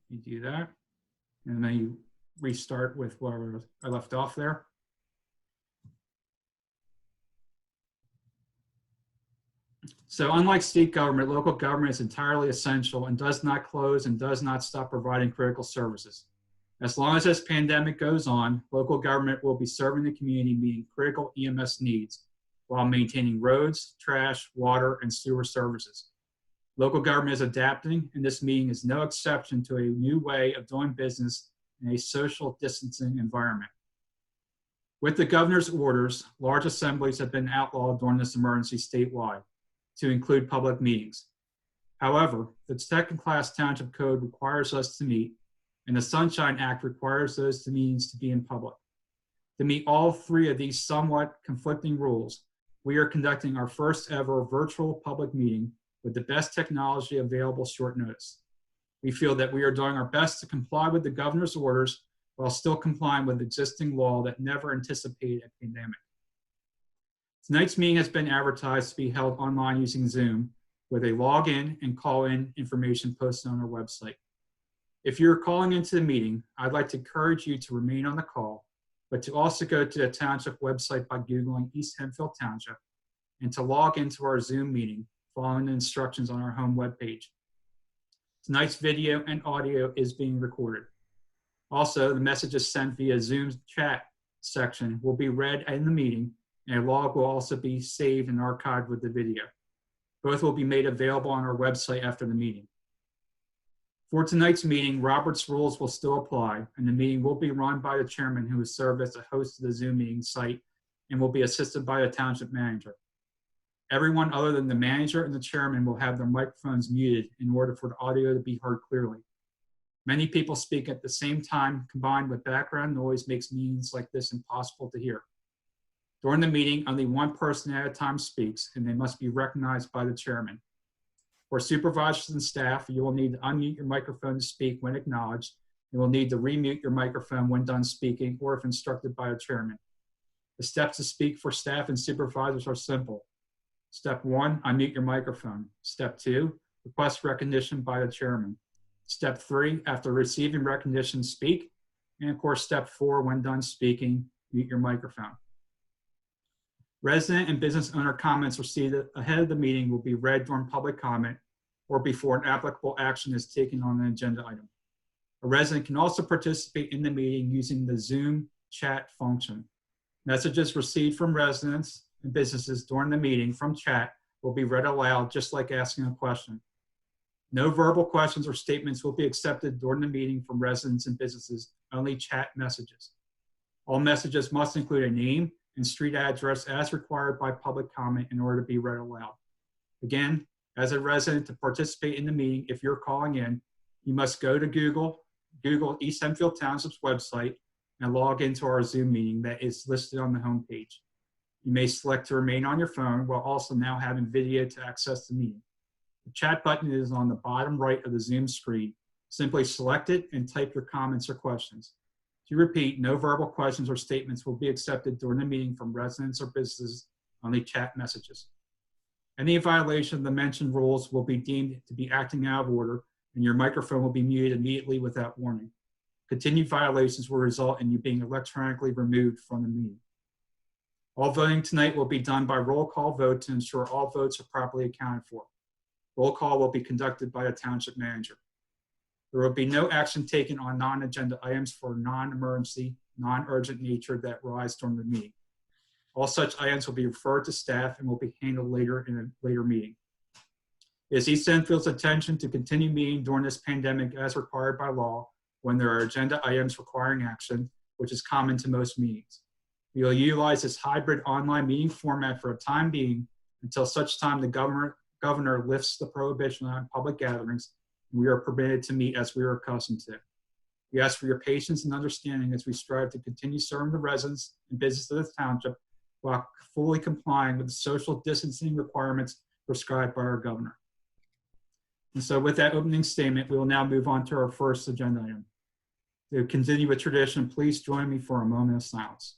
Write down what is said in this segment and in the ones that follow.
You do that, and then you restart with where I left off there. So unlike state government, local government is entirely essential and does not close and does not stop providing critical services. As long as this pandemic goes on, local government will be serving the community, meeting critical EMS needs while maintaining roads, trash, water, and sewer services. Local government is adapting, and this meeting is no exception to a new way of doing business in a social distancing environment. With the governor's orders, large assemblies have been outlawed during this emergency statewide, to include public meetings. However, the second-class township code requires us to meet, and the Sunshine Act requires those meetings to be in public. To meet all three of these somewhat conflicting rules, we are conducting our first ever virtual public meeting with the best technology available short notice. We feel that we are doing our best to comply with the governor's orders while still complying with existing law that never anticipated a pandemic. Tonight's meeting has been advertised to be held online using Zoom with a login and call-in information posted on our website. If you're calling into the meeting, I'd like to encourage you to remain on the call, but to also go to the township website by Googling East Hempfield Township and to log into our Zoom meeting following the instructions on our home webpage. Tonight's video and audio is being recorded. Also, the messages sent via Zoom's chat section will be read in the meeting, and a log will also be saved and archived with the video. Both will be made available on our website after the meeting. For tonight's meeting, Robert's rules will still apply, and the meeting will be run by the chairman, who has served as the host of the Zoom meeting site and will be assisted by the township manager. Everyone other than the manager and the chairman will have their microphones muted in order for the audio to be heard clearly. Many people speak at the same time, combined with background noise makes meetings like this impossible to hear. During the meeting, only one person at a time speaks, and they must be recognized by the chairman. For supervisors and staff, you will need to unmute your microphone to speak when acknowledged. You will need to remute your microphone when done speaking or if instructed by the chairman. The steps to speak for staff and supervisors are simple. Step 1, unmute your microphone. Step 2, request recognition by the chairman. Step 3, after receiving recognition, speak. And of course, step 4, when done speaking, mute your microphone. Resident and business owner comments received ahead of the meeting will be read during public comment or before an applicable action is taken on an agenda item. A resident can also participate in the meeting using the Zoom chat function. Messages received from residents and businesses during the meeting from chat will be read aloud, just like asking a question. No verbal questions or statements will be accepted during the meeting from residents and businesses, only chat messages. All messages must include a name and street address as required by public comment in order to be read aloud. Again, as a resident, to participate in the meeting, if you're calling in, you must go to Google East Hempfield Township's website and log into our Zoom meeting that is listed on the homepage. You may select to remain on your phone while also now having video to access the meeting. The chat button is on the bottom right of the Zoom screen. Simply select it and type your comments or questions. To repeat, no verbal questions or statements will be accepted during the meeting from residents or businesses, only chat messages. Any violation of the mentioned rules will be deemed to be acting out of order, and your microphone will be muted immediately without warning. Continued violations will result in you being electronically removed from the meeting. All voting tonight will be done by roll call vote to ensure all votes are properly accounted for. Roll call will be conducted by a township manager. There will be no action taken on non-agenda items for non-emergency, non-urgent nature that rise during the meeting. All such items will be referred to staff and will be handled later in a later meeting. It is East Hempfield's intention to continue meeting during this pandemic as required by law when there are agenda items requiring action, which is common to most meetings. We will utilize this hybrid online meeting format for a time being until such time the governor lifts the prohibition on public gatherings. We are permitted to meet as we are accustomed to. We ask for your patience and understanding as we strive to continue serving the residents and businesses of the township while fully complying with the social distancing requirements prescribed by our governor. And so with that opening statement, we will now move on to our first agenda item. To continue with tradition, please join me for a moment of silence.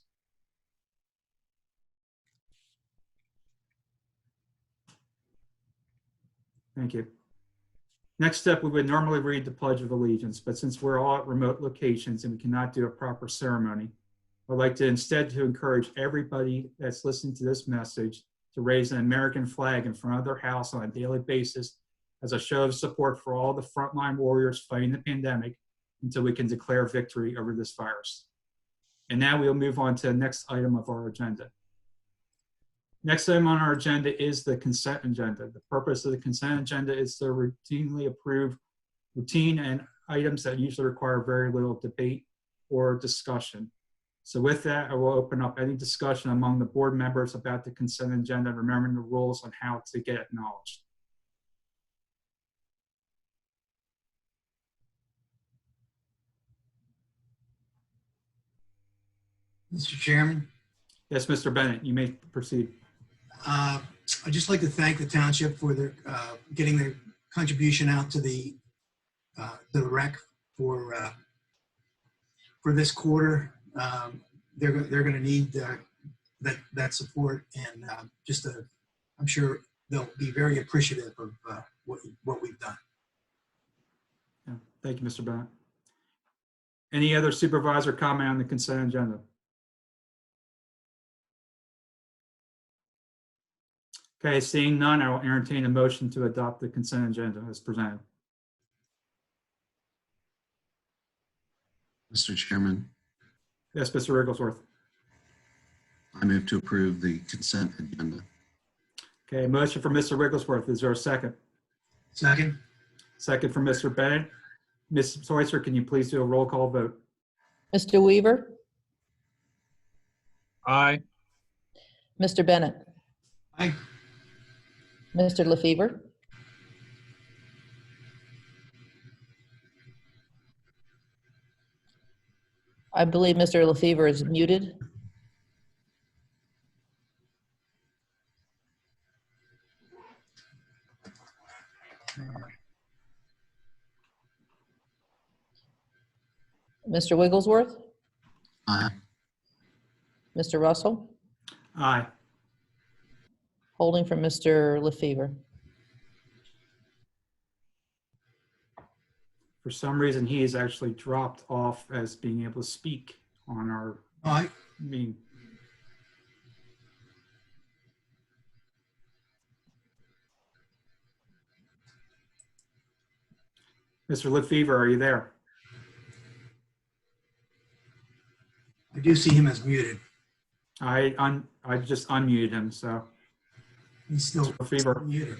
Thank you. Next up, we would normally read the Pledge of Allegiance, but since we're all at remote locations and we cannot do a proper ceremony, I'd like to instead to encourage everybody that's listening to this message to raise an American flag in front of their house on a daily basis as a show of support for all the frontline warriors fighting the pandemic until we can declare victory over this virus. And now we'll move on to the next item of our agenda. Next item on our agenda is the consent agenda. The purpose of the consent agenda is to routinely approve routine and items that usually require very little debate or discussion. So with that, I will open up any discussion among the board members about the consent agenda, remembering the rules on how to get acknowledged. Mr. Chairman, Yes, Mr. Bennett, you may proceed. I'd just like to thank the township for their getting their contribution out to the rec for this quarter. They're going to need that support, and I'm sure they'll be very appreciative of what we've done. Yeah, thank you, Mr. Bennett. Any other supervisor comment on the consent agenda? Okay, seeing none, I will entertain a motion to adopt the consent agenda as presented. Mr. Chairman, Yes, Mr. Wigglesworth. I move to approve the consent agenda. Okay, motion for Mr. Wigglesworth. Is there a second? Second. Second for Mr. Bennett. Ms. Schweitzer, can you please do a roll call vote? Mr. Weaver? Aye. Mr. Bennett? Aye. Mr. LaFever? I believe Mr. LaFever is muted. Mr. Wigglesworth? Aye. Mr. Russell? Aye. Holding for Mr. LaFever. For some reason, he is actually dropped off as being able to speak on our Aye. meeting. Mr. LaFever, are you there? I do see him as muted. I just unmuted him, so He's still LaFever. muted.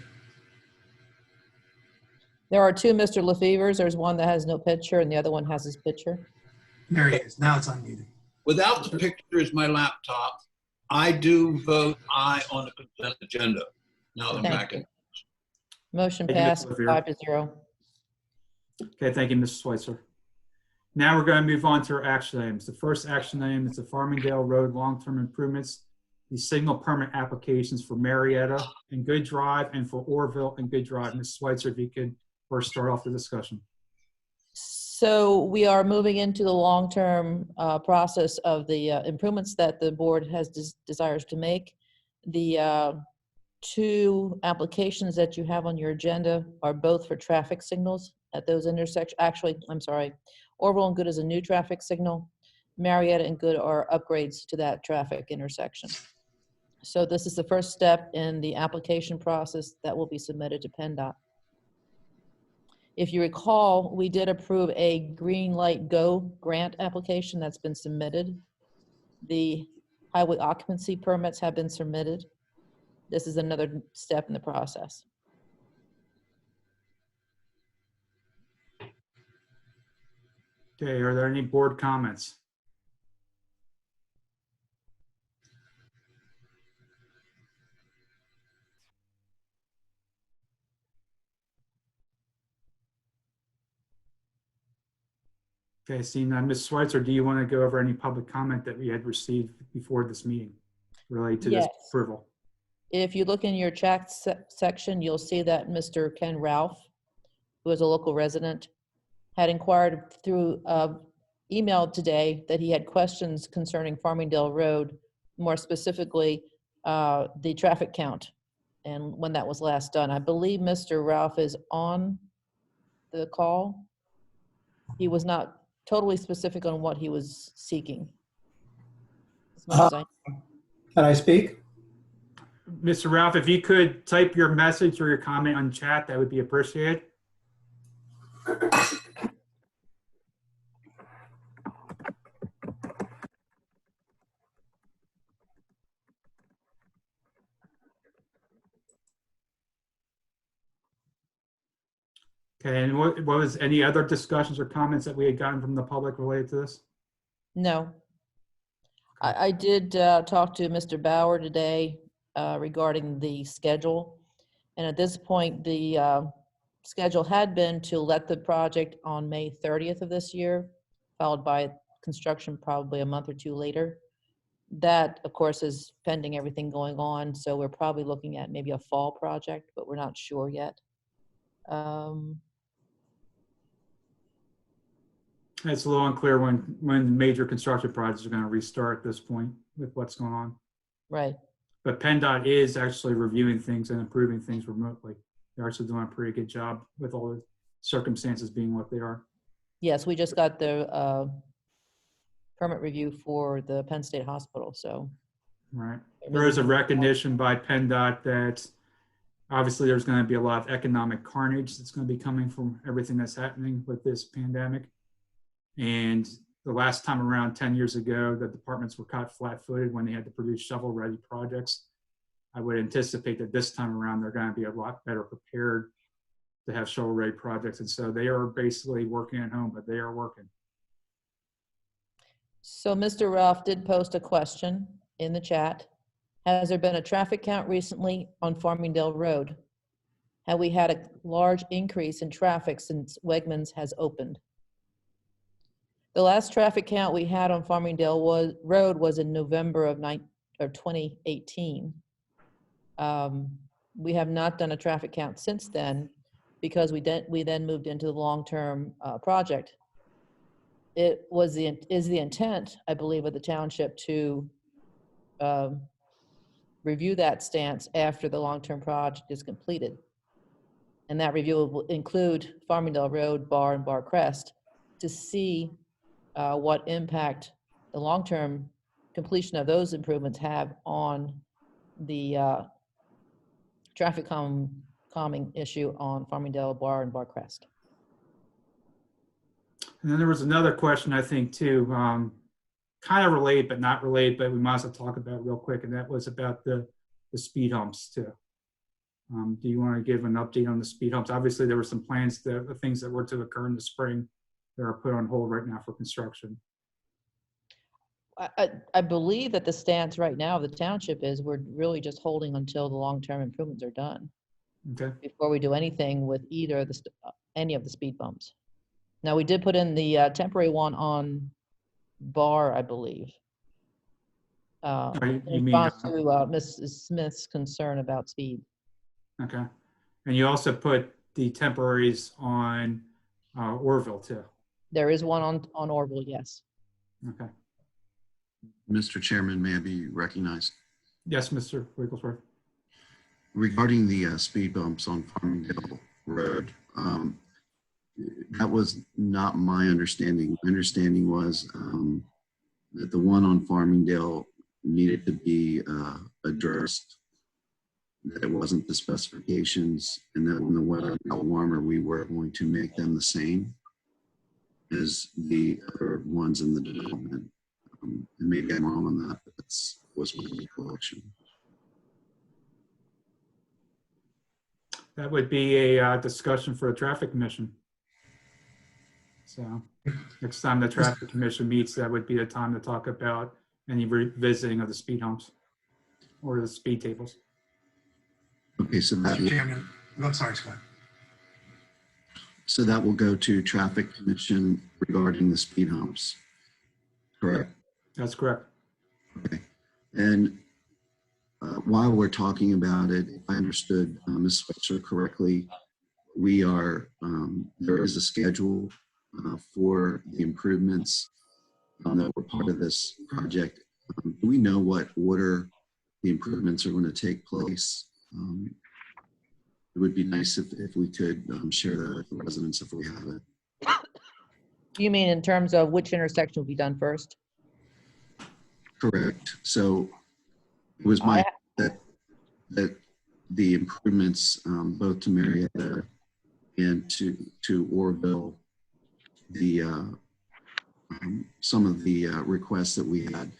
There are two Mr. LaFevers. There's one that has no picture and the other one has his picture. There he is. Now it's unmuted. Without the picture as my laptop, I do vote aye on the consent agenda. Now I'm Thank back in. Motion Thank you, Mr. passed LaFever. 5-0. Okay, thank you, Mrs. Schweitzer. Now we're going to move on to our action items. The first action item is the Farmingdale Road long-term improvements, the signal permit applications for Marietta and Good Drive and for Orville and Good Drive. Ms. Schweitzer, if you could first start off the discussion. So we are moving into the long-term process of the improvements that the board has desires to make. The two applications that you have on your agenda are both for traffic signals at those intersections. Actually, I'm sorry, Orville and Good is a new traffic signal. Marietta and Good are upgrades to that traffic intersection. So this is the first step in the application process that will be submitted to PennDOT. If you recall, we did approve a Green Light Go grant application that's been submitted. The highway occupancy permits have been submitted. This is another step in the process. Okay, are there any board comments? Okay, seeing none, Ms. Schweitzer, do you want to go over any public comment that we had received before this meeting related to this Yes. approval? If you look in your chat section, you'll see that Mr. Ken Ralph, who is a local resident, had inquired through email today that he had questions concerning Farmingdale Road, more specifically the traffic count and when that was last done. I believe Mr. Ralph is on the call. He was not totally specific on what he was seeking. As much as I, Can I speak? Mr. Ralph, if you could type your message or your comment on chat, that would be appreciated. Okay, and what was any other discussions or comments that we had gotten from the public related to this? no. I did talk to Mr. Bauer today regarding the schedule. And at this point, the schedule had been to let the project on May 30th of this year, followed by construction probably a month or two later. That, of course, is pending everything going on. So we're probably looking at maybe a fall project, but we're not sure yet. It's a little unclear when major construction projects are going to restart at this point with what's going on. Right. But PennDOT is actually reviewing things and improving things remotely. They're actually doing a pretty good job with all the circumstances being what they are. Yes, we just got the permit review for the Penn State Hospital, so. Right. There is a recognition by PennDOT that obviously there's going to be a lot of economic carnage that's going to be coming from everything that's happening with this pandemic. And the last time around 10 years ago, the departments were caught flat-footed when they had to produce shovel-ready projects. I would anticipate that this time around, they're going to be a lot better prepared to have shovel-ready projects. And so they are basically working at home, but they are working. So Mr. Ralph did post a question in the chat. Has there been a traffic count recently on Farmingdale Road? Have we had a large increase in traffic since Wegmans has opened? The last traffic count we had on Farmingdale Road was in November of 2018. We have not done a traffic count since then because we then moved into the long-term project. It was is the intent, I believe, of the township to review that stance after the long-term project is completed. And that review will include Farmingdale Road, Bar, and Bar Crest to see what impact the long-term completion of those improvements have on the traffic calming issue on Farmingdale, Bar, and Bar Crest. And then there was another question, I think, too, kind of related, but not related, but we might as well talk about it real quick, and that was about the speed humps, too. Do you want to give an update on the speed humps? Obviously, there were some plans, the things that were to occur in the spring that are put on hold right now for construction. I believe that the stance right now of the township is we're really just holding until the long-term improvements are done Okay. before we do anything with either of the any of the speed bumps. Now, we did put in the temporary one on Bar, I believe. In You mean, response to Mrs. Smith's concern about speed. okay. And you also put the temporaries on Orville, too. There is one on Orville, yes. Okay. Mr. Chairman, may I be recognized? Yes, Mr. Wigglesworth. Regarding the speed bumps on Farmingdale Road, that was not my understanding. My understanding was that the one on Farmingdale needed to be addressed, that it wasn't the specifications, and that when the weather got warmer, we were going to make them the same as the other ones in the development. And maybe I'm wrong on that, but that's was my recollection. That would be a discussion for the traffic commission. So next time the traffic commission meets, that would be the time to talk about any revisiting of the speed humps or the speed tables. Okay, so Mr. that, Chairman, I'm sorry, Scott. so that will go to traffic commission regarding the speed humps, correct? That's correct. Okay. And while we're talking about it, if I understood Ms. Switzer correctly, we are, there is a schedule for the improvements that were part of this project. Do we know what order the improvements are going to take place? it would be nice if we could share that with the residents if we have it. You mean in terms of which intersection will be done first? Correct. So it was my that the improvements both to Marietta and to Orville, the some of the requests that we had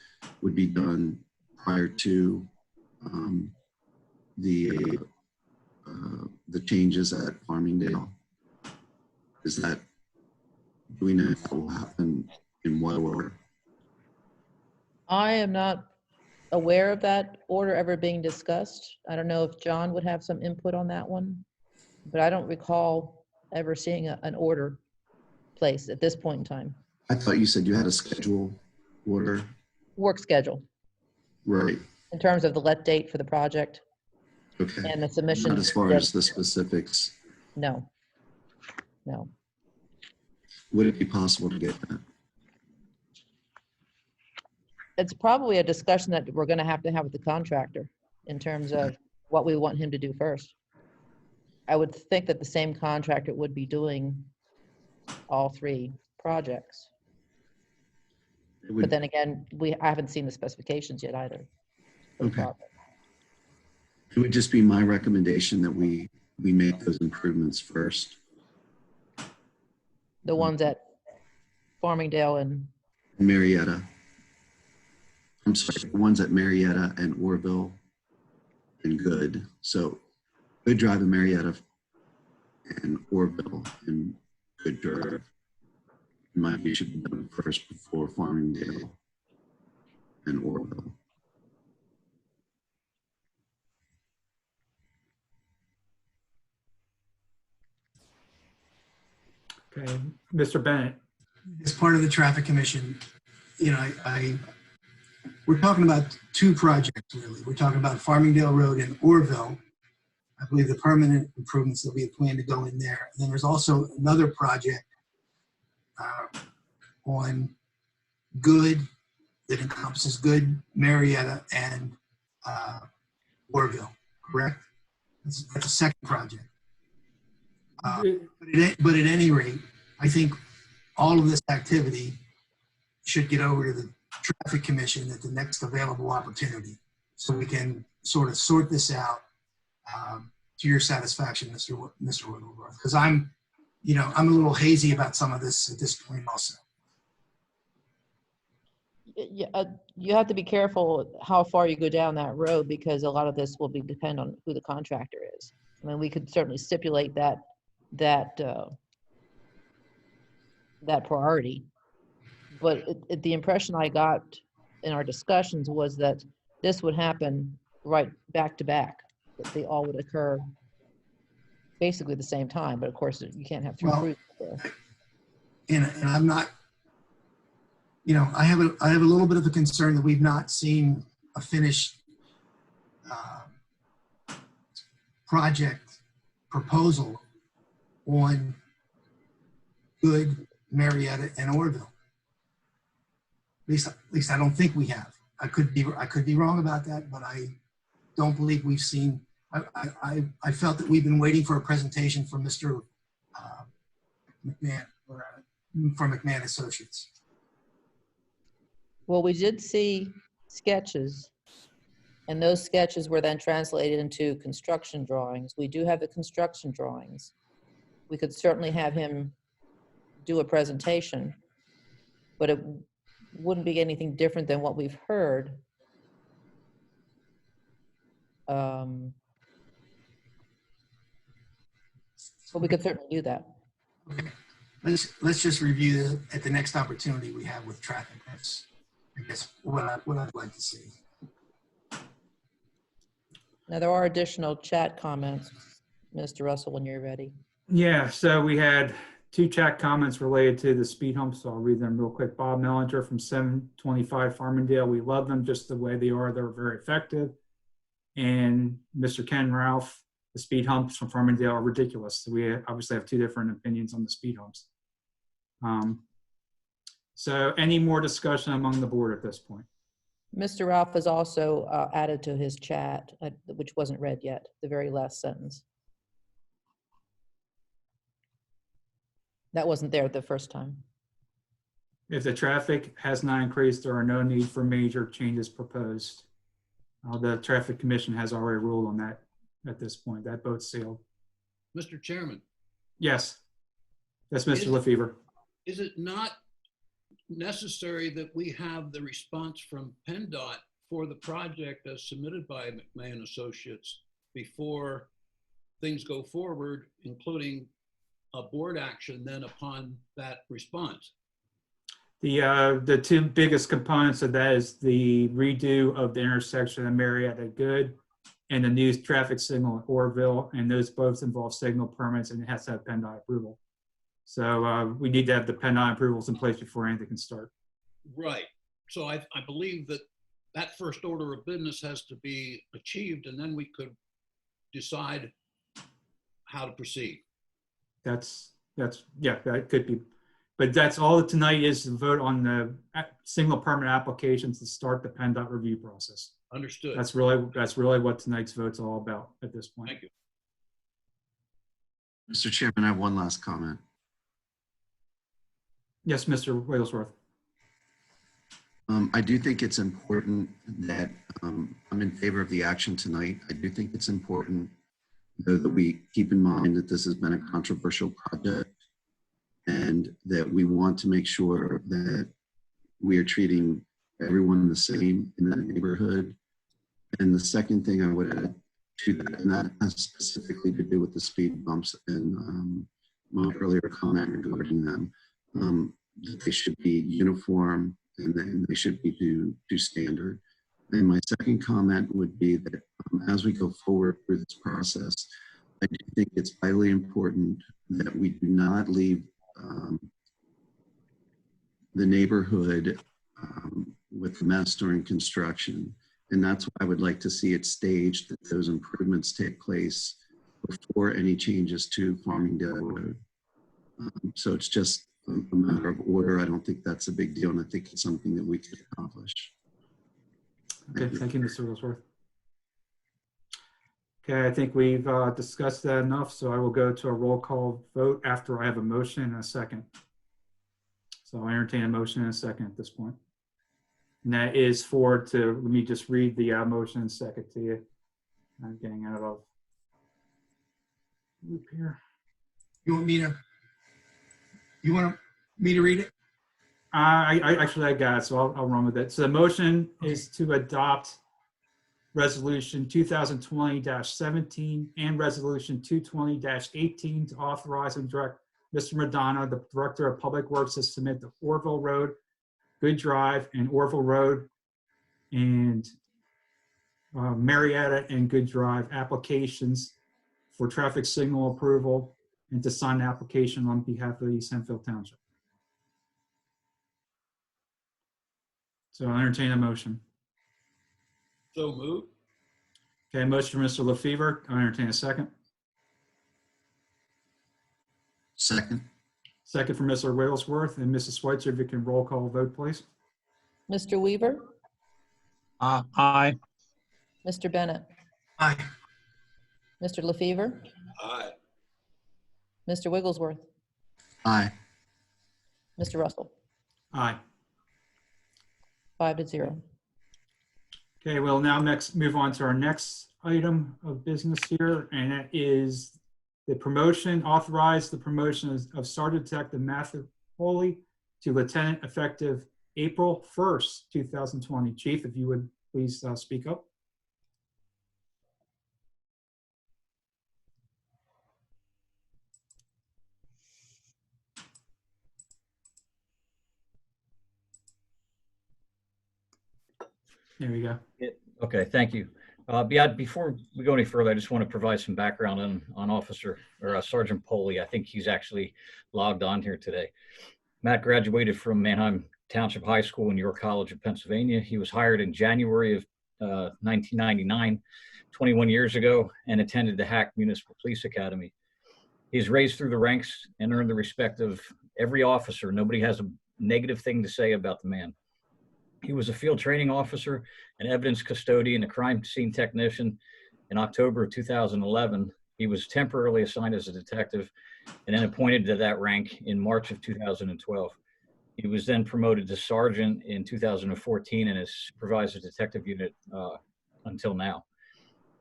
would be done prior to the changes at Farmingdale. Is that, do we know if that will happen in what order? I am not aware of that order ever being discussed. I don't know if John would have some input on that one, but I don't recall ever seeing an order placed at this point in time. I thought you said you had a schedule order. Work schedule Right. in terms of the let date for the project Okay. and the submission. Not as far as the specifics. No, no. Would it be possible to get that? It's probably a discussion that we're going to have with the contractor in terms of what we want him to do first. I would think that the same contractor would be doing all three projects. It would, But then again, I haven't seen the specifications yet either. for the Okay. project. it would just be my recommendation that we make those improvements first. The ones at Farmingdale and, Marietta. I'm sorry, the ones at Marietta and Orville and Good. So Good Drive and Marietta and Orville and Good Drive. In my view, should be done first before Farmingdale and Orville. Okay, Mr. Bennett. As part of the traffic commission, you know, we're talking about two projects really. We're talking about Farmingdale Road and Orville. I believe the permanent improvements that we have planned to go in there. And then there's also another project on Good that encompasses Good, Marietta, and Orville, correct? That's a second project. But at any rate, I think all of this activity should get over to the traffic commission at the next available opportunity, so we can sort of sort this out to your satisfaction, Mr. Wigglesworth. Because I'm a little hazy about some of this at this point also. you have to be careful how far you go down that road, because a lot of this will depend on who the contractor is. I mean, we could certainly stipulate that priority. But the impression I got in our discussions was that this would happen right back to back, that they all would occur basically at the same time. But of course, you can't have three crews there. And I'm not, I have a little bit of a concern that we've not seen a finished project proposal on Good, Marietta, and Orville. At least I don't think we have. I could be wrong about that, but I don't believe we've seen. I felt that we've been waiting for a presentation from Mr. McMahon from McMahon Associates. Well, we did see sketches, and those sketches were then translated into construction drawings. We do have the construction drawings. We could certainly have him do a presentation, but it wouldn't be anything different than what we've heard. But we could certainly do that. Okay. Let's just review this at the next opportunity we have with traffic. That's, I guess, what I'd like to see. Now, there are additional chat comments, Mr. Russell, when you're ready. Yeah, so we had two chat comments related to the speed humps, so I'll read them real quick. Bob Mellinger from 725 Farmingdale. We love them just the way they are. They're very effective. And Mr. Ken Ralph, the speed humps from Farmingdale are ridiculous. So we obviously have two different opinions on the speed humps. So any more discussion among the board at this point? Mr. Ralph has also added to his chat, which wasn't read yet, the very last sentence. That wasn't there the first time. If the traffic has not increased, there are no need for major changes proposed. The Traffic Commission has already ruled on that at this point. That boat's sailed. Mr. Chairman, Yes. That's Mr. LaFever. is it not necessary that we have the response from PennDOT for the project as submitted by McMahon Associates before things go forward, including a board action then upon that response? The two biggest components of that is the redo of the intersection of Marietta and Good and the new traffic signal in Orville, and those both involve signal permits and it has to have PennDOT approval. So we need to have the PennDOT approvals in place before anything can start. Right. So I believe that that first order of business has to be achieved, and then we could decide how to proceed. That's yeah, that could be. But that's all tonight is to vote on the single permit applications to start the PennDOT review process. Understood. That's really what tonight's vote's all about at this point. Thank you. Mr. Chairman, I have one last comment. Yes, Mr. Wigglesworth. I do think it's important that I'm in favor of the action tonight. I do think it's important that we keep in mind that this has been a controversial project and that we want to make sure that we are treating everyone the same in that neighborhood. And the second thing I would add to that, and that has specifically to do with the speed bumps and my earlier comment regarding them, that they should be uniform and then they should be to standard. And my second comment would be that as we go forward through this process, I do think it's highly important that we do not leave the neighborhood with a mess during construction. And that's why I would like to see it staged, that those improvements take place before any changes to Farmingdale Road. So it's just a matter of order. I don't think that's a big deal, and I think it's something that we can accomplish. Okay, thank you, Mr. Wigglesworth. Okay, I think we've discussed that enough, so I will go to a roll call vote after I have a motion and a second. So I entertain a motion and a second at this point. And that is let me just read the motion and second to you. I'm getting out of loop here. You want me to read it? I actually got it, so I'll run with it. So the motion is to adopt Resolution 2020-17 and Resolution 220-18 to authorize and direct Mr. Madonna, the Director of Public Works, to submit the Orville Road, Good Drive, and Orville Road, and Marietta and Good Drive applications for traffic signal approval and to sign the application on behalf of East Hempfield Township. So I'll entertain a motion. So moved. Okay, motion for Mr. LaFever. I'll entertain a second. Second. Second for Mr. Wigglesworth and Mrs. Schweitzer, if you can roll call vote, please. Mr. Weaver, Aye. Mr. Bennett, Aye. Mr. LaFever, Aye. Mr. Wigglesworth, Aye. Mr. Russell, Aye. 5-0. Okay, we'll now move on to our next item of business here, and that is authorize the promotion of Sergeant Detective Matthew Foley to Lieutenant effective April 1st, 2020. Chief, if you would please speak up. There we go. Okay, thank you. Before we go any further, I just want to provide some background on Officer or Sergeant Poley. I think he's actually logged on here today. Matt graduated from Manheim Township High School in York College of Pennsylvania. He was hired in January of 1999, 21 years ago, and attended the Hack Municipal Police Academy. He's raised through the ranks and earned the respect of every officer. Nobody has a negative thing to say about the man. He was a field training officer, an evidence custodian, a crime scene technician. In October of 2011, he was temporarily assigned as a detective and then appointed to that rank in March of 2012. He was then promoted to sergeant in 2014 and has supervised the detective unit until now.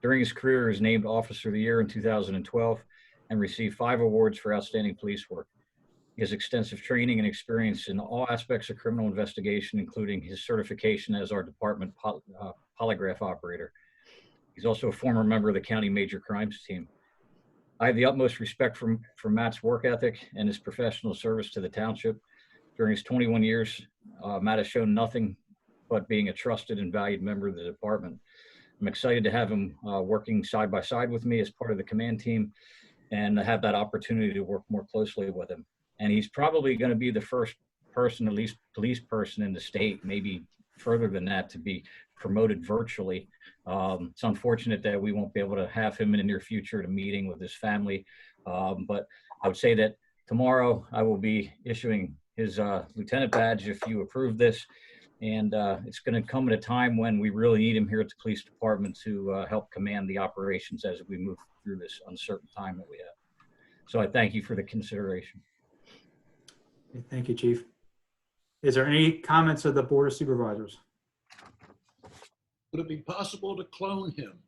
During his career, he was named Officer of the Year in 2012 and received 5 awards for outstanding police work. He has extensive training and experience in all aspects of criminal investigation, including his certification as our department polygraph operator. He's also a former member of the county major crimes team. I have the utmost respect for Matt's work ethic and his professional service to the township. During his 21 years, Matt has shown nothing but being a trusted and valued member of the department. I'm excited to have him working side by side with me as part of the command team and have that opportunity to work more closely with him. And he's probably going to be the first person, at least police person in the state, maybe further than that, to be promoted virtually. It's unfortunate that we won't be able to have him in the near future at a meeting with his family. But I would say that tomorrow I will be issuing his lieutenant badge if you approve this. And it's going to come at a time when we really need him here at the police department to help command the operations as we move through this uncertain time that we have. So I thank you for the consideration. Okay, thank you, Chief. Is there any comments of the Board of Supervisors? Would it be possible to clone him?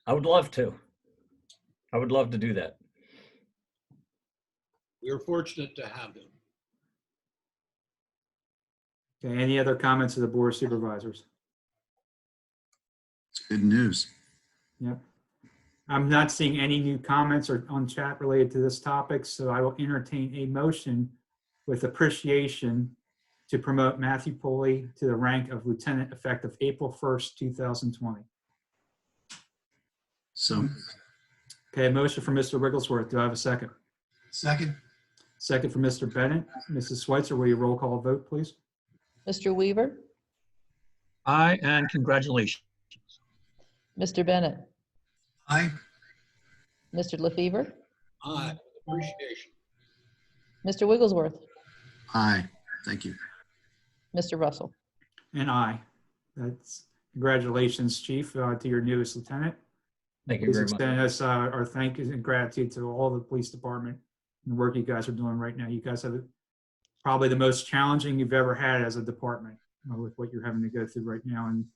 I would love to. I would love to do that. We are fortunate to have him. Okay, any other comments of the Board of Supervisors? It's good news. Yep. I'm not seeing any new comments or on chat related to this topic, so I will entertain a motion with appreciation to promote Matthew Pulley to the rank of lieutenant effective April 1st, 2020. So Okay, a motion from Mr. Wigglesworth. Do I have a second? Second. Second from Mr. Bennett. Mrs. Schweitzer, will you roll call vote, please? Mr. Weaver, Aye, and congratulations. Mr. Bennett, Aye. Mr. LaFever, Aye, appreciation. Mr. Wigglesworth, aye, thank you. Mr. Russell. And aye. That's congratulations, Chief, to your newest lieutenant. Thank you Please very much. extend us our thank yous and gratitude to all the police department and the work you guys are doing right now. You guys have probably the most challenging you've ever had as a department with what you're having to go through right now, and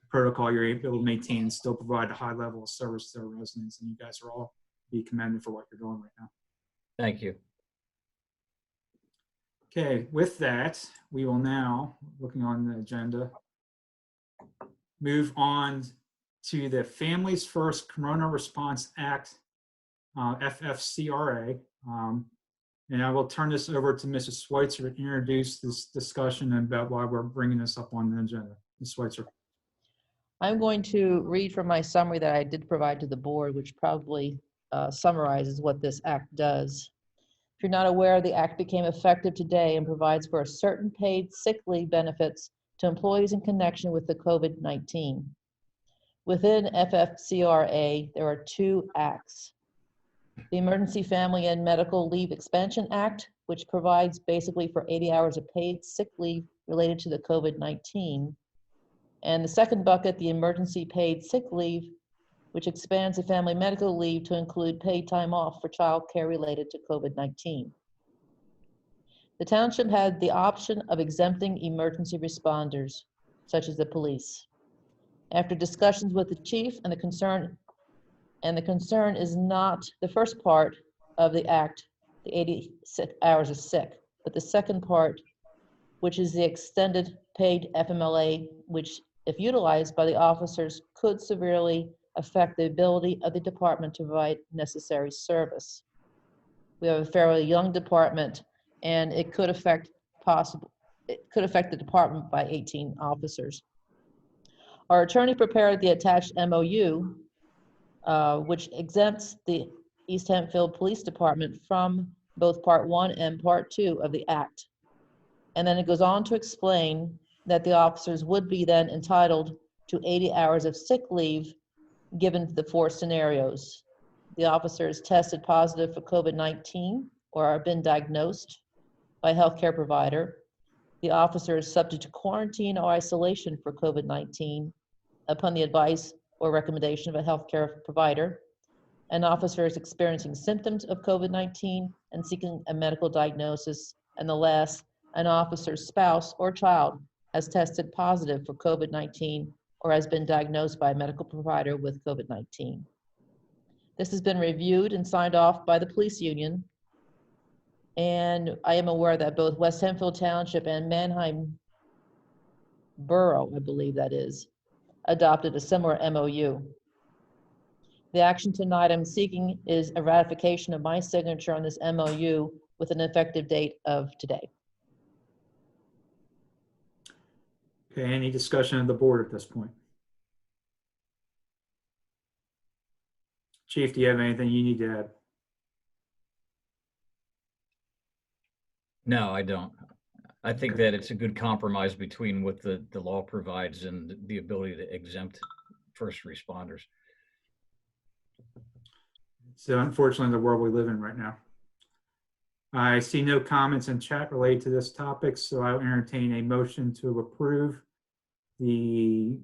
protocol you're able to maintain and still provide a high level of service to our residents. And you guys are all be commended for what you're doing right now. Thank you. Okay, with that, we will now, looking on the agenda, move on to the Families First Corona Response Act, FFCRA. And I will turn this over to Mrs. Schweitzer to introduce this discussion about why we're bringing this up on the agenda. Ms. Schweitzer. I'm going to read from my summary that I did provide to the board, which probably summarizes what this act does. If you're not aware, the act became effective today and provides for certain paid sick leave benefits to employees in connection with the COVID-19. Within FFCRA, there are 2 acts. The Emergency Family and Medical Leave Expansion Act, which provides basically for 80 hours of paid sick leave related to the COVID-19. And the second bucket, the Emergency Paid Sick Leave, which expands the family medical leave to include paid time off for child care related to COVID-19. The township had the option of exempting emergency responders, such as the police. After discussions with the chief and the concern is not the first part of the act, the 80 hours of sick, but the second part, which is the extended paid FMLA, which if utilized by the officers could severely affect the ability of the department to provide necessary service. We have a fairly young department, and it could affect the department by 18 officers. Our attorney prepared the attached MOU, which exempts the East Hempfield Police Department from both Part 1 and Part 2 of the Act. And then it goes on to explain that the officers would be then entitled to 80 hours of sick leave given the 4 scenarios. The officer is tested positive for COVID-19 or have been diagnosed by a healthcare provider. The officer is subject to quarantine or isolation for COVID-19 upon the advice or recommendation of a healthcare provider. an officer is experiencing symptoms of COVID-19 and seeking a medical diagnosis. And the last, an officer's spouse or child has tested positive for COVID-19 or has been diagnosed by a medical provider with COVID-19. This has been reviewed and signed off by the police union. And I am aware that both West Hempfield Township and Manheim Borough, I believe that is, adopted a similar MOU. The action tonight I'm seeking is a ratification of my signature on this MOU with an effective date of today. Okay, any discussion of the board at this point? Chief, do you have anything you need to add? No, I don't. I think Okay. that it's a good compromise between what the law provides and the ability to exempt first responders. So unfortunately, the world we live in right now. I see no comments in chat related to this topic, so I'll entertain a motion to approve the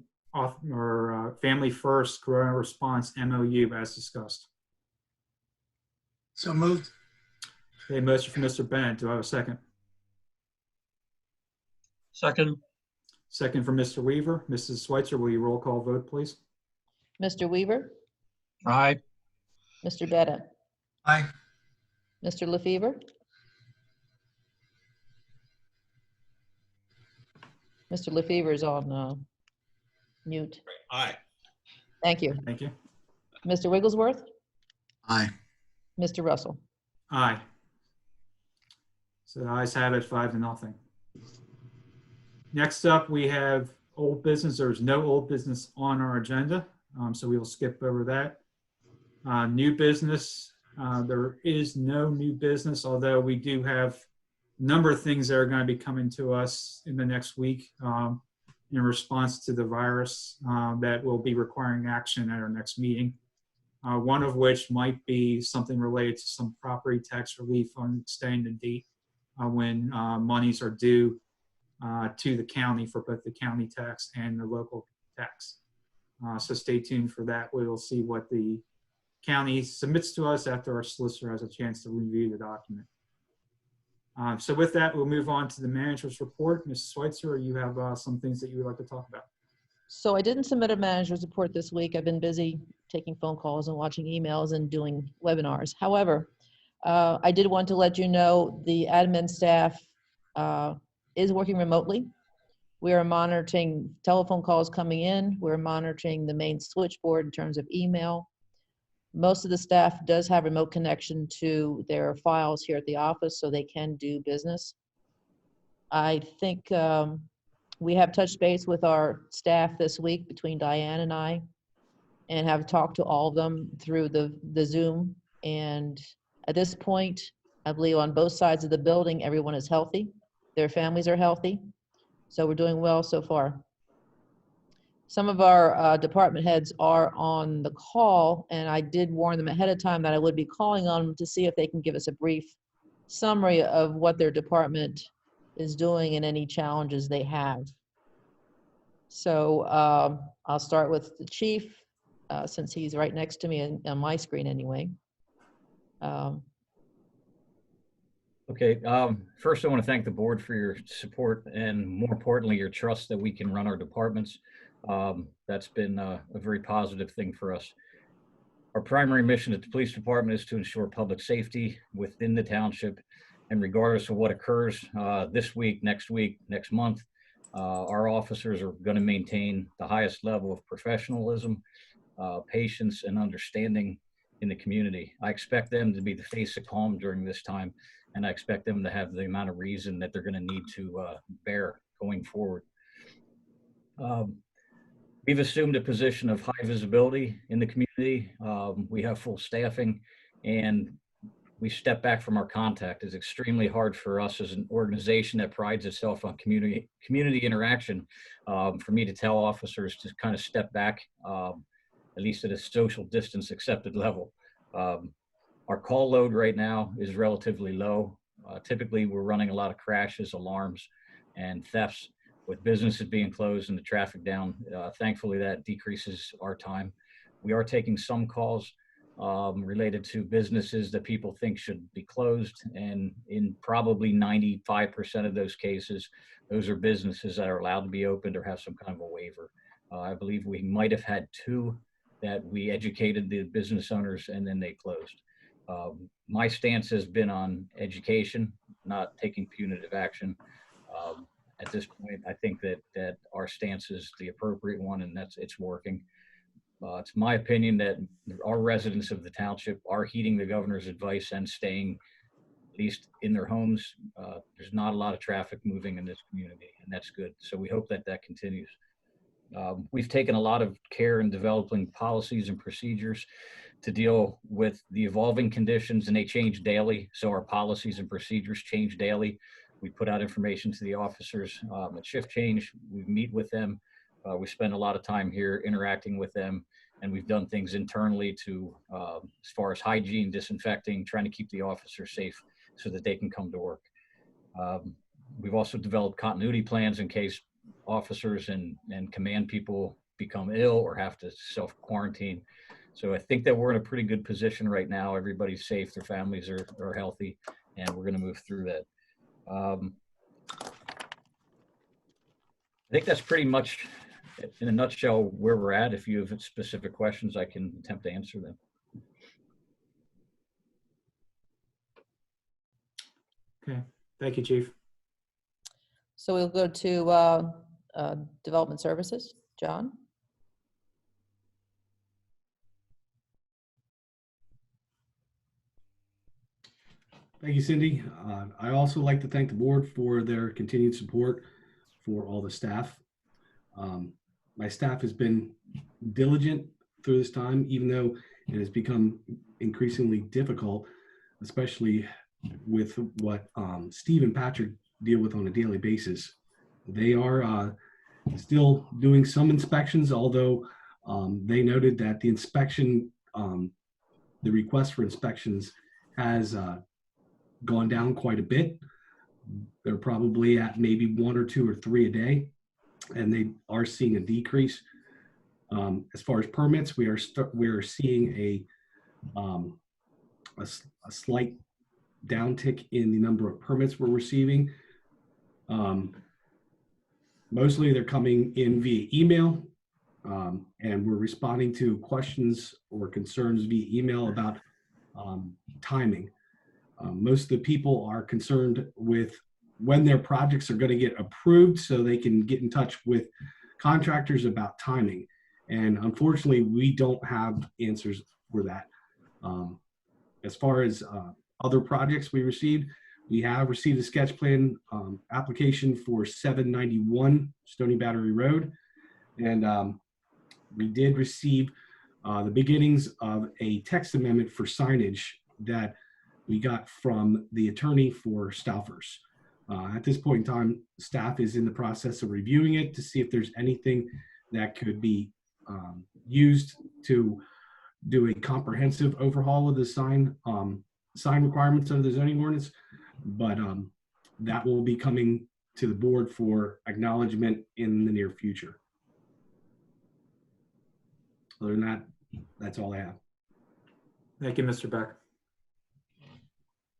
Family First Corona Response MOU as discussed. So moved. Okay, motion from Mr. Bennett. Do I have a second? Second. Second from Mr. Weaver. Mrs. Schweitzer, will you roll call vote, please? Mr. Weaver, Aye. Mr. Bennett, Aye. Mr. LaFever, Mr. LaFever is on mute. Aye. Thank you. Thank you. Mr. Wigglesworth, Aye. Mr. Russell. Aye. So the ayes have it, 5-0. Next up, we have old business. There's no old business on our agenda, so we will skip over that. New business, there is no new business, although we do have a number of things that are going to be coming to us in the next week in response to the virus that will be requiring action at our next meeting. One of which might be something related to some property tax relief on extending the date when monies are due to the county for both the county tax and the local tax. So stay tuned for that. We will see what the county submits to us after our solicitor has a chance to review the document. So with that, we'll move on to the manager's report. Mrs. Schweitzer, you have some things that you would like to talk about. So I didn't submit a manager's report this week. I've been busy taking phone calls and watching emails and doing webinars. However, I did want to let you know the admin staff is working remotely. We are monitoring telephone calls coming in. We're monitoring the main switchboard in terms of email. Most of the staff does have remote connection to their files here at the office, so they can do business. I think we have touched base with our staff this week between Diane and I, and have talked to all of them through the Zoom. And at this point, I believe on both sides of the building, everyone is healthy. Their families are healthy. So we're doing well so far. Some of our department heads are on the call, and I did warn them ahead of time that I would be calling on them to see if they can give us a brief summary of what their department is doing and any challenges they have. So I'll start with the chief, since he's right next to me on my screen anyway. Okay, first I want to thank the board for your support and more importantly, your trust that we can run our departments. That's been a very positive thing for us. Our primary mission at the police department is to ensure public safety within the township, and regardless of what occurs this week, next month, our officers are going to maintain the highest level of professionalism, patience, and understanding in the community. I expect them to be the face of calm during this time, and I expect them to have the amount of reason that they're going to need to bear going forward. We've assumed a position of high visibility in the community. We have full staffing, and we step back from our contact. It's extremely hard for us as an organization that prides itself on community interaction, for me to tell officers to kind of step back, at least at a social distance accepted level. Our call load right now is relatively low. Typically, we're running a lot of crashes, alarms, and thefts. With businesses being closed and the traffic down, thankfully that decreases our time. We are taking some calls. related to businesses that people think should be closed. And in probably 95% of those cases, those are businesses that are allowed to be opened or have some kind of a waiver. I believe we might have had 2 that we educated the business owners and then they closed. My stance has been on education, not taking punitive action. At this point, I think that our stance is the appropriate one, and it's working. It's my opinion that our residents of the township are heeding the governor's advice and staying at least in their homes. There's not a lot of traffic moving in this community, and that's good. So we hope that that continues. We've taken a lot of care in developing policies and procedures to deal with the evolving conditions, and they change daily. So our policies and procedures change daily. We put out information to the officers at shift change. We meet with them. We spend a lot of time here interacting with them, and we've done things internally to, as far as hygiene, disinfecting, trying to keep the officers safe so that they can come to work. We've also developed continuity plans in case officers and command people become ill or have to self-quarantine. So I think that we're in a pretty good position right now. Everybody's safe, their families are healthy, and we're going to move through that. I think that's pretty much, in a nutshell, where we're at. If you have specific questions, I can attempt to answer them. Okay, thank you, Chief. So we'll go to Development Services. John? Thank you, Cindy. I also like to thank the board for their continued support for all the staff. My staff has been diligent through this time, even though it has become increasingly difficult, especially with what Steve and Patrick deal with on a daily basis. They are still doing some inspections, although they noted that the inspection, the request for inspections has gone down quite a bit. They're probably at maybe 1 or 2 or 3 a day, and they are seeing a decrease. As far as permits, we are seeing a slight downtick in the number of permits we're receiving. Mostly they're coming in via email, and we're responding to questions or concerns via email about timing. Most of the people are concerned with when their projects are going to get approved so they can get in touch with contractors about timing. And unfortunately, we don't have answers for that. As far as other projects we have received a sketch plan application for 791 Stony Battery Road. And we did receive the beginnings of a text amendment for signage that we got from the attorney for Stauffer's. At this point in time, staff is in the process of reviewing it to see if there's anything that could be used to do a comprehensive overhaul of the sign requirements under the zoning ordinance. But that will be coming to the board for acknowledgement in the near future. Other than that, that's all I have. Thank you, Mr. Beck.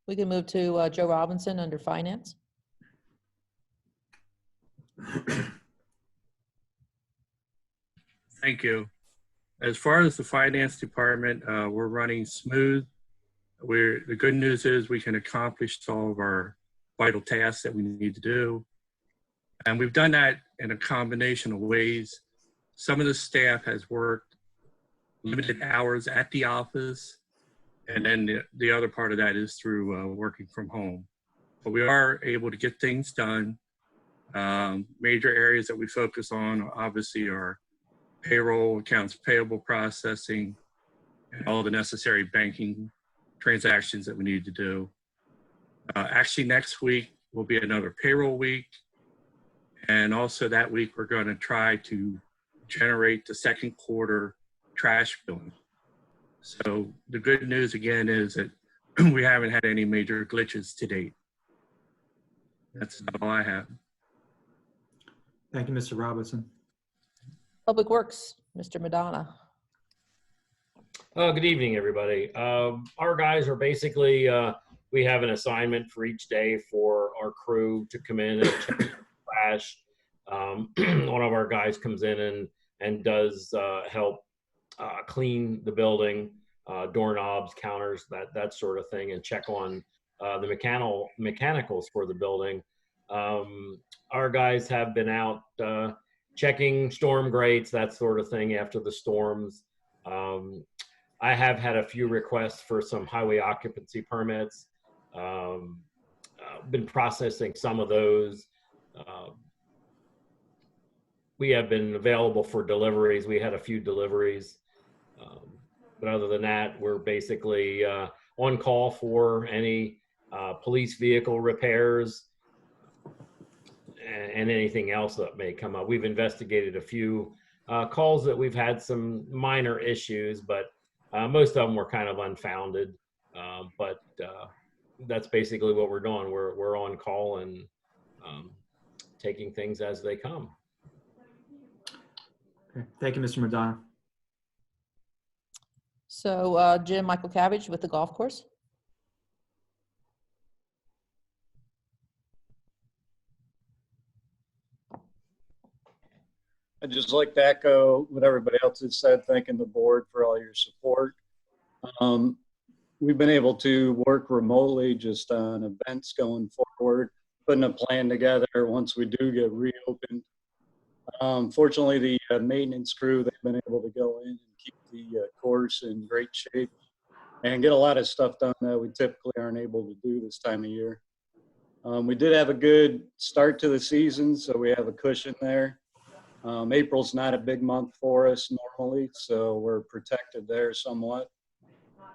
We can move to Joe Robinson under Finance. Thank you. As far as the finance department, we're running smooth. The good news is we can accomplish all of our vital tasks that we need to do. And we've done that in a combination of ways. Some of the staff has worked limited hours at the office, and then the other part of that is through working from home. But we are able to get things done. Major areas that we focus on obviously are payroll, accounts payable processing, and all the necessary banking transactions that we need to do. Actually, next week will be another payroll week. And also that week, we're going to try to generate the second quarter trash billing. So the good news again is that we haven't had any major glitches to date. That's all I have. Thank you, Mr. Robinson. Public Works, Mr. Madonna. Good evening, everybody. Our guys are basically, we have an assignment for each day for our crew to come in and check the trash. One of our guys comes in and does help clean the building, doorknobs, counters, that sort of thing, and check on the mechanicals for the building. Our guys have been out checking storm grates, that sort of thing after the storms. I have had a few requests for some highway occupancy permits. Been processing some of those. We have been available for deliveries. We had a few deliveries. But other than that, we're basically on call for any police vehicle repairs and anything else that may come up. We've investigated a few calls that we've had some minor issues, but most of them were kind of unfounded. But that's basically what we're doing. We're on call and taking things as they come. Okay. Thank you, Mr. Madonna. So Jim, Michael Cabbage with the golf course. I'd just like to echo what everybody else has said, thanking the board for all your support. We've been able to work remotely just on events going forward, putting a plan together once we do get reopened. Fortunately, the maintenance crew, they've been able to go in and keep the course in great shape and get a lot of stuff done that we typically aren't able to do this time of year. We did have a good start to the season, so we have a cushion there. April's not a big month for us normally, so we're protected there somewhat.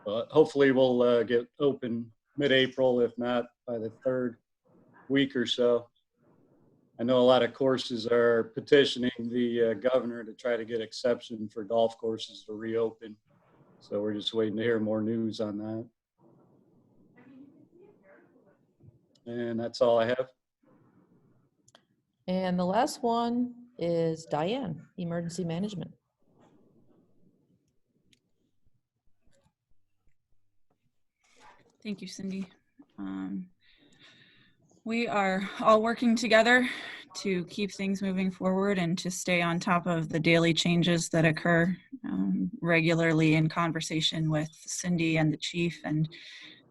But hopefully we'll get open mid-April, if not by the third week or so. I know a lot of courses are petitioning the governor to try to get exception for golf courses to reopen. So we're just waiting to hear more news on that. And that's all I have. And the last one is Diane, Emergency Management. Thank you, Cindy. We are all working together to keep things moving forward and to stay on top of the daily changes that occur regularly in conversation with Cindy and the chief and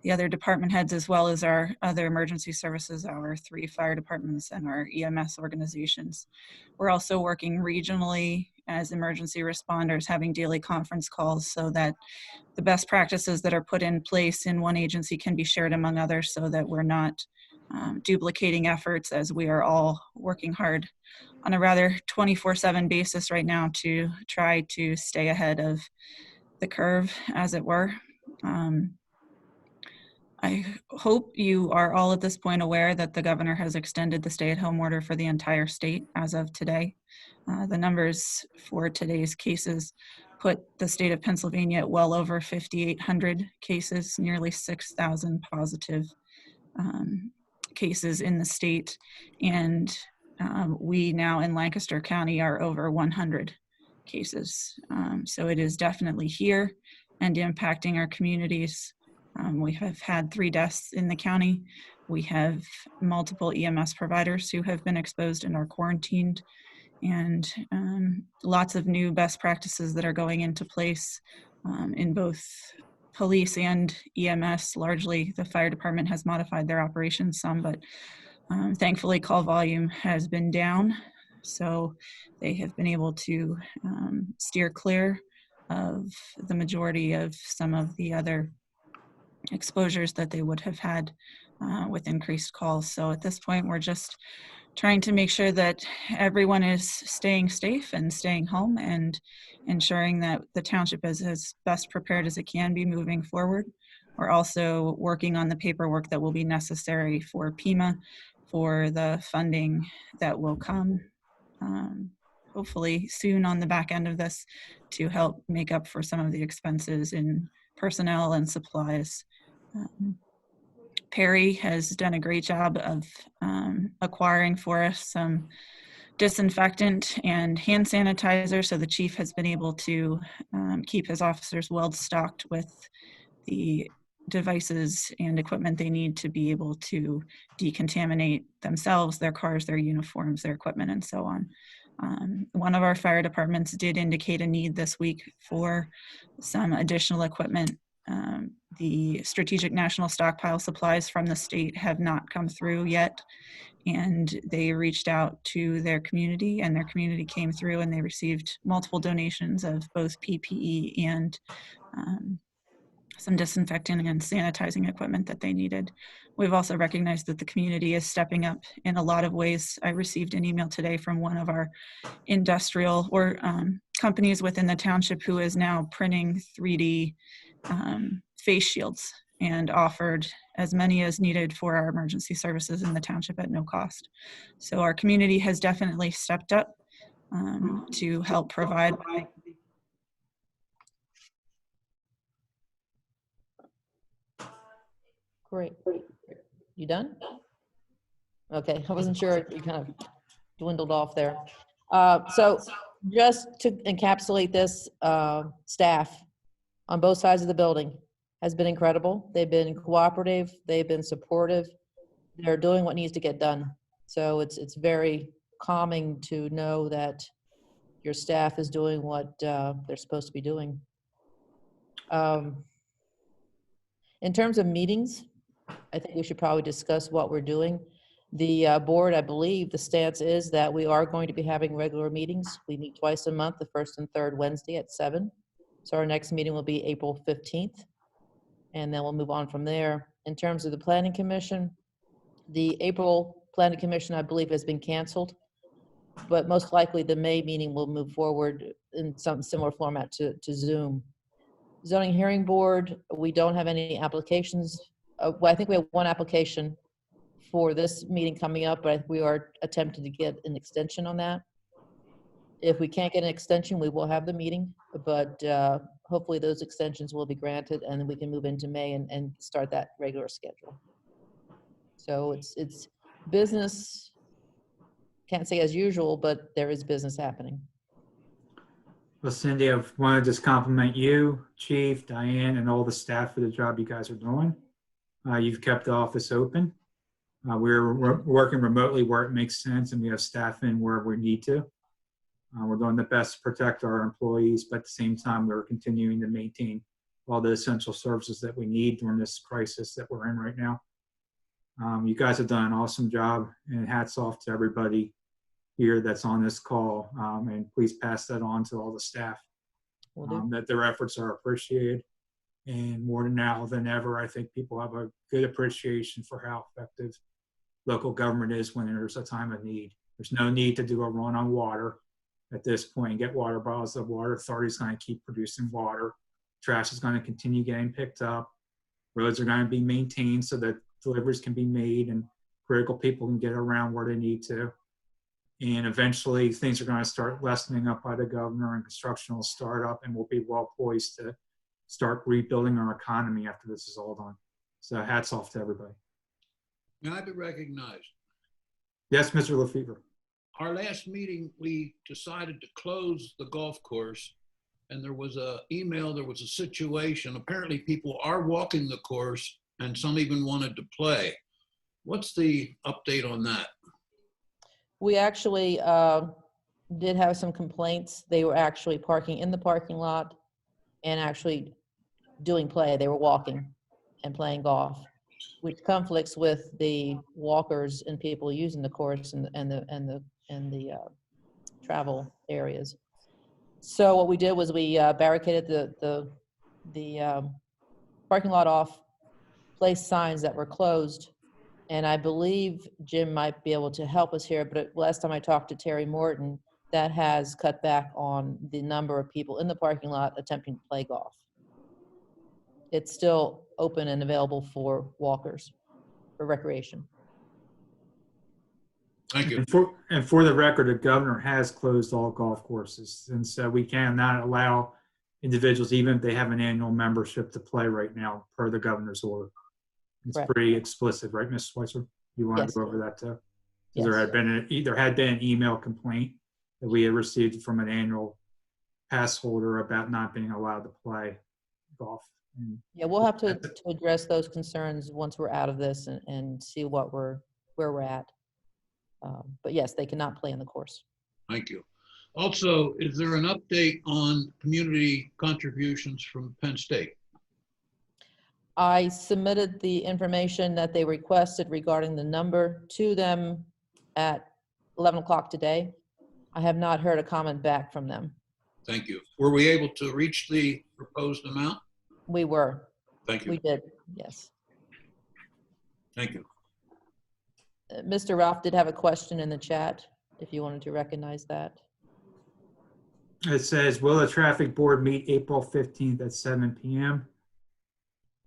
the other department heads, as well as our other emergency services, our 3 fire departments and our EMS organizations. We're also working regionally as emergency responders, having daily conference calls so that the best practices that are put in place in one agency can be shared among others so that we're not duplicating efforts, as we are all working hard on a rather 24/7 basis right now to try to stay ahead of the curve, as it were. I hope you are all at this point aware that the governor has extended the stay-at-home order for the entire state as of today. The numbers for today's cases put the state of Pennsylvania at well over 5,800 cases, nearly 6,000 positive cases in the state. And we now in Lancaster County are over 100 cases. So it is definitely here and impacting our communities. We have had 3 deaths in the county. We have multiple EMS providers who have been exposed and are quarantined, and lots of new best practices that are going into place in both police and EMS. Largely, the fire department has modified their operations some, but thankfully call volume has been down. So they have been able to steer clear of the majority of some of the other exposures that they would have had with increased calls. So at this point, we're just trying to make sure that everyone is staying safe and staying home and ensuring that the township is as best prepared as it can be moving forward. We're also working on the paperwork that will be necessary for PEMA for the funding that will come hopefully soon on the back end of this to help make up for some of the expenses in personnel and supplies. Perry has done a great job of acquiring for us some disinfectant and hand sanitizer. So the chief has been able to keep his officers well stocked with the devices and equipment they need to be able to decontaminate themselves, their cars, their uniforms, their equipment, and so on. One of our fire departments did indicate a need this week for some additional equipment. The strategic national stockpile supplies from the state have not come through yet, and they reached out to their community, and their community came through, and they received multiple donations of both PPE and some disinfecting and sanitizing equipment that they needed. We've also recognized that the community is stepping up in a lot of ways. I received an email today from one of our industrial or companies within the township who is now printing 3D face shields, and offered as many as needed for our emergency services in the township at no cost. So our community has definitely stepped up to help provide. Great. You done? Okay, I wasn't sure, you kind of dwindled off there. So just to encapsulate this, staff on both sides of the building has been incredible. They've been cooperative, they've been supportive, they're doing what needs to get done. So it's very calming to know that your staff is doing what they're supposed to be doing. In terms of meetings, I think we should probably discuss what we're doing. The board, I believe the stance is that we are going to be having regular meetings. We meet twice a month, the first and third Wednesday at 7. So our next meeting will be April 15th, and then we'll move on from there. In terms of the Planning Commission, the April Planning Commission, I believe, has been canceled, but most likely the May meeting will move forward in some similar format to Zoom. Zoning Hearing Board, we don't have any applications. Well, I think we have one application for this meeting coming up, but we are attempting to get an extension on that. If we can't get an extension, we will have the meeting, but hopefully those extensions will be granted, and then we can move into May and start that regular schedule. So it's business, can't say as usual, but there is business happening. Well, Cindy, I want to just compliment you, Chief, Diane, and all the staff for the job you guys are doing. You've kept the office open. We're working remotely where it makes sense, and we have staff in where we need to. We're doing the best to protect our employees, but at the same time, we're continuing to maintain all the essential services that we need during this crisis that we're in right now. You guys have done an awesome job, and hats off to everybody here that's on this call, and please pass that on to all the staff, that their efforts are appreciated. And more now than ever, I think people have a good appreciation for how effective local government is when there's a time of need. There's no need to do a run on water at this point. Get water bottles. The water authority is going to keep producing water. Trash is going to continue getting picked up. Roads are going to be maintained so that deliveries can be made and critical people can get around where they need to. And eventually things are going to start lessening up by the governor, and construction will start up, and we'll be well poised to start rebuilding our economy after this is all done. So hats off to everybody. May I be recognized? Yes, Mr. Lefevre. Our last meeting, we decided to close the golf course, and there was a email, there was a situation. Apparently people are walking the course, and some even wanted to play. What's the update on that? We actually did have some complaints. They were actually parking in the parking lot and actually doing play. They were walking and playing golf, which conflicts with the walkers and people using the course and the travel areas. So what we did was we barricaded the parking lot off, placed signs that were closed, and I believe Jim might be able to help us here, but last time I talked to Terry Morton, that has cut back on the number of people in the parking lot attempting to play golf. It's still open and available for walkers, for recreation. Thank you. And for the record, the governor has closed all golf courses. And so we cannot allow individuals, even if they have an annual membership, to play right now per the governor's order. It's Correct. pretty explicit, right, Ms. Schweitzer? You want Yes. to go over that too? So there Yes. had been an email complaint that we had received from an annual pass holder about not being allowed to play golf. And Yeah, we'll have to address those concerns once we're out of this and see where we're at. But yes, they cannot play in the course. Thank you. Also, is there an update on community contributions from Penn State? I submitted the information that they requested regarding the number to them at 11 o'clock today. I have not heard a comment back from them. Thank you. Were we able to reach the proposed amount? We were. Thank We you. did, yes. Thank you. Mr. Ralph did have a question in the chat, if you wanted to recognize that. it says, will the traffic board meet April 15th at 7 p.m.?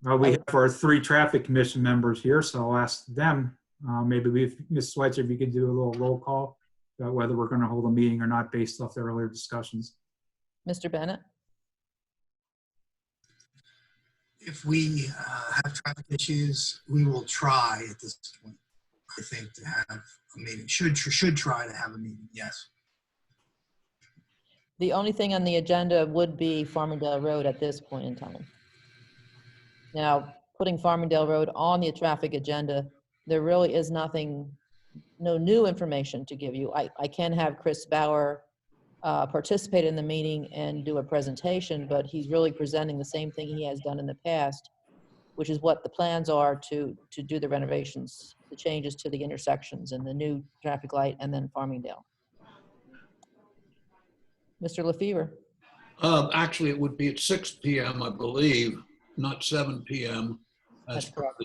We have our 3 traffic commission members here, so I'll ask them. Maybe Ms. Schweitzer, if you could do a little roll call about whether we're going to hold a meeting or not based off the earlier discussions. Mr. Bennett? If we have traffic issues, we will try at this point, I think, to have a meeting. Should try to have a meeting, yes. The only thing on the agenda would be Farmingdale Road at this point in time. Now, putting Farmingdale Road on the traffic agenda, there really is no new information to give you. I can have Chris Bauer participate in the meeting and do a presentation, but he's really presenting the same thing he has done in the past, which is what the plans are to do the renovations, the changes to the intersections and the new traffic light, and then Farmingdale. Mr. LaFever? Actually, it would be at 6 p.m., I believe, not 7 p.m. That's correct.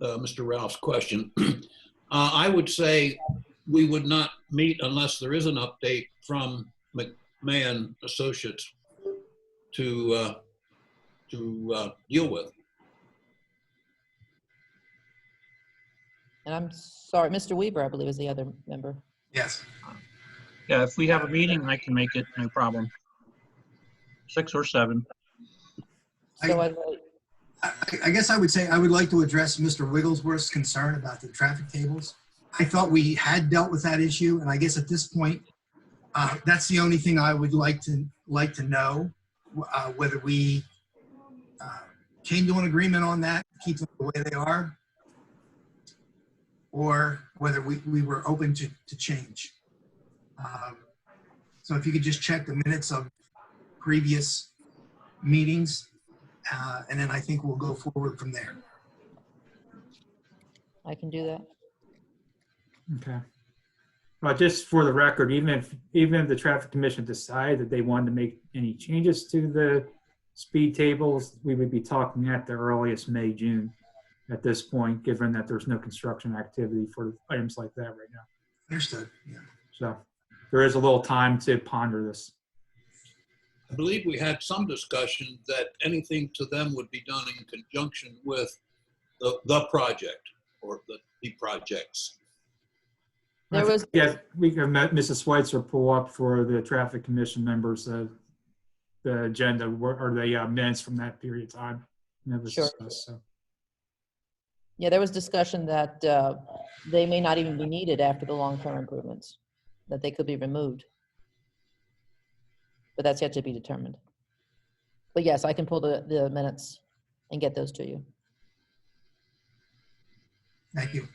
Mr. Ralph's question. I would say we would not meet unless there is an update from McMahon Associates to deal with. And I'm sorry, Mr. Weaver, I believe, is the other member. Yes. Yeah, if we have a meeting, I can make it, no problem. 6 or 7. So I guess I would say I would like to address Mr. Wigglesworth's concern about the traffic tables. I thought we had dealt with that issue, and I guess at this point, that's the only thing I would like to know, whether we came to an agreement on that, keep them the way they are, or whether we were open to change. So if you could just check the minutes of previous meetings, and then I think we'll go forward from there. I can do that. Okay. Just for the record, even if the traffic commission decided that they wanted to make any changes to the speed tables, we would be talking at the earliest May, June at this point, given that there's no construction activity for items like that right now. Understood. Yeah. So there is a little time to ponder this. I believe we had some discussion that anything to them would be done in conjunction with the project or the projects. There was, Yeah, we can let Mrs. Schweitzer pull up for the traffic commission members the agenda or the minutes from that period of time. That was Sure. discussed, so. yeah, there was discussion that they may not even be needed after the long-term improvements, that they could be removed. But that's yet to be determined. But yes, I can pull the minutes and get those to you. Thank you.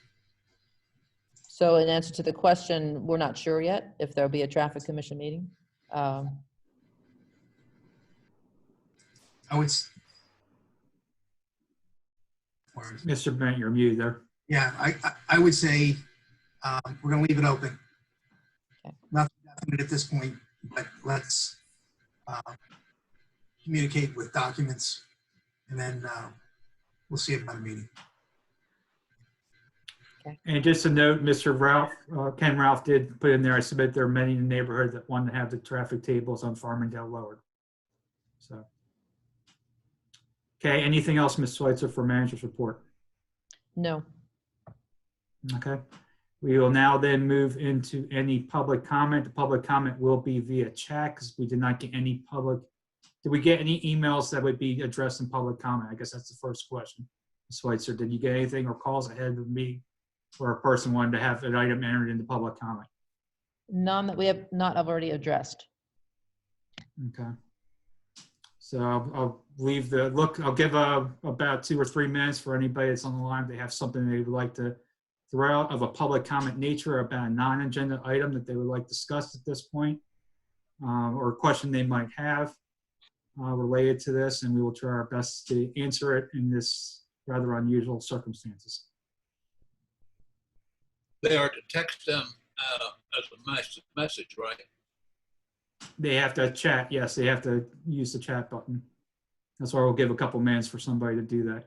So in answer to the question, we're not sure yet if there'll be a traffic commission meeting. I would. Mr. Bennett, you're muted there. Yeah, I would say we're going to leave it open. Okay. Nothing definite at this point, but let's communicate with documents, and then we'll see about a meeting. And just a note, Mr. Ralph, Ken Ralph did put in there, I submit there are many in the neighborhood that want to have the traffic tables on Farmingdale lowered. So. Okay, anything else, Ms. Schweitzer, for manager's report? No. Okay. We will now then move into any public comment. The public comment will be via chat because we did not get any public. Did we get any emails that would be addressed in public comment? I guess that's the first question. Ms. Schweitzer, did you get anything or calls ahead of the meeting? or a person wanted to have an item entered into public comment? None that we have not already addressed. Okay. So I'll leave the look. I'll give about 2 or 3 minutes for anybody that's on the line. If they have something they would like to throw out of a public comment nature about a non-agenda item that they would like discussed at this point, or a question they might have related to this, and we will try our best to answer it in this rather unusual circumstances. They are to text them as a message, right? They have to chat. Yes, they have to use the chat button. That's why we'll give a couple minutes for somebody to do that.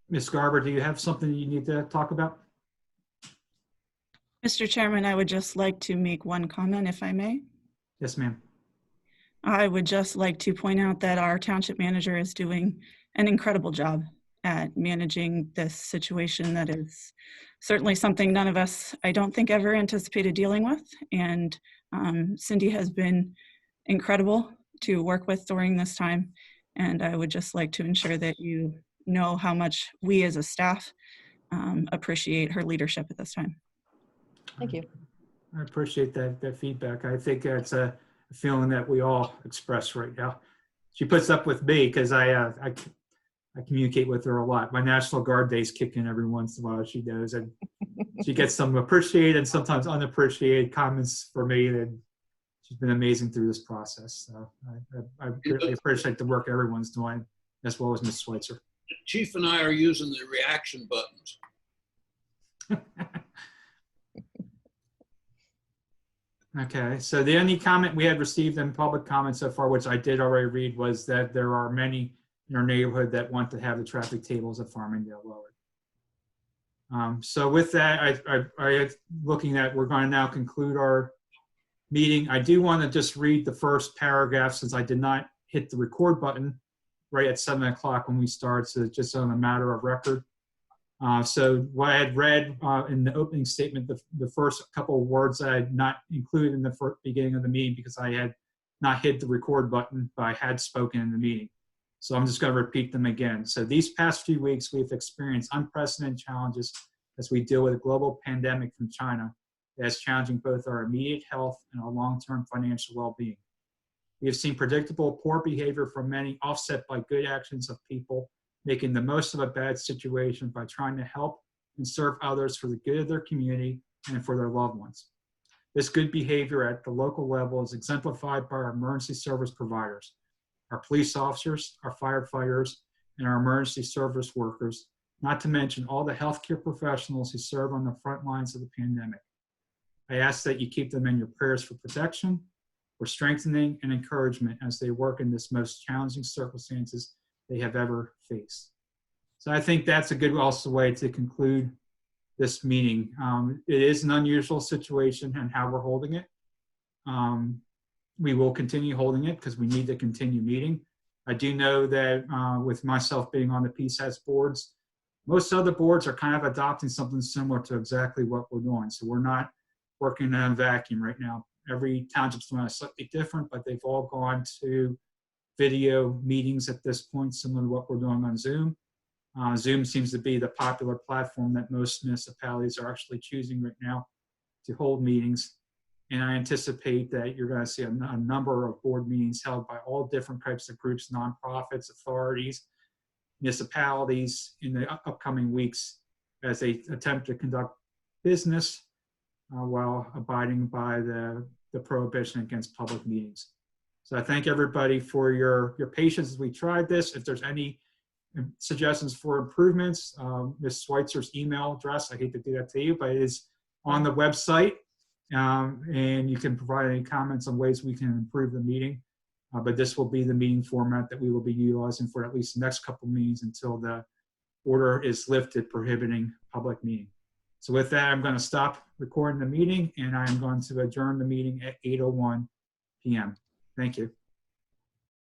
Ms. Garber, do you have something you need to talk about? Mr. Chairman, I would just like to make one comment, if I may. Yes, ma'am. I would just like to point out that our township manager is doing an incredible job at managing this situation that is certainly something none of us, I don't think, ever anticipated dealing with. And Cindy has been incredible to work with during this time. And I would just like to ensure that you know how much we as a staff appreciate her leadership at this time. Thank you. I appreciate that feedback. I think that's a feeling that we all express right now. She puts up with me because I communicate with her a lot. My National Guard days kick in every once in a while, she knows, and she gets some appreciated and sometimes unappreciated comments for me, and she's been amazing through this process. So I really appreciate the work everyone's doing, as well as Ms. Schweitzer. Chief and I are using the reaction buttons. Okay, so the only comment we had received in public comment so far, which I did already read, was that there are many in our neighborhood that want to have the traffic tables at Farmingdale lowered. So with that, I looking at, we're going to now conclude our meeting. I do want to just read the first paragraph since I did not hit the record button right at 7 o'clock when we start, so it's just on a matter of record. So what I had read in the opening statement, the first couple of words I had not included in the beginning of the meeting because I had not hit the record button, but I had spoken in the meeting. So I'm just going to repeat them again. So these past few weeks, we've experienced unprecedented challenges as we deal with a global pandemic from China that is challenging both our immediate health and our long-term financial well-being. We have seen predictable poor behavior from many, offset by good actions of people making the most of a bad situation by trying to help and serve others for the good of their community and for their loved ones. This good behavior at the local level is exemplified by our emergency service providers, our police officers, our firefighters, and our emergency service workers, not to mention all the healthcare professionals who serve on the front lines of the pandemic. I ask that you keep them in your prayers for protection, for strengthening and encouragement as they work in this most challenging circumstances they have ever faced. So I think that's a good also way to conclude this meeting. It is an unusual situation and how we're holding it. We will continue holding it because we need to continue meeting. I do know that with myself being on the PSAS boards, most other boards are kind of adopting something similar to exactly what we're doing. So we're not working in a vacuum right now. Every township's doing it slightly different, but they've all gone to video meetings at this point, similar to what we're doing on Zoom. Zoom seems to be the popular platform that most municipalities are actually choosing right now to hold meetings. And I anticipate that you're going to see a number of board meetings held by all different types of groups, nonprofits, authorities, municipalities in the upcoming weeks as they attempt to conduct business while abiding by the prohibition against public meetings. So I thank everybody for your patience as we tried this. If there's any suggestions for improvements, Ms. Schweitzer's email address, I hate to do that to you, but it is on the website. And you can provide any comments on ways we can improve the meeting. But this will be the meeting format that we will be utilizing for at least the next couple of meetings until the order is lifted prohibiting public meeting. So with that, I'm going to stop recording the meeting and I'm going to adjourn the meeting at 8:01 p.m. Thank you.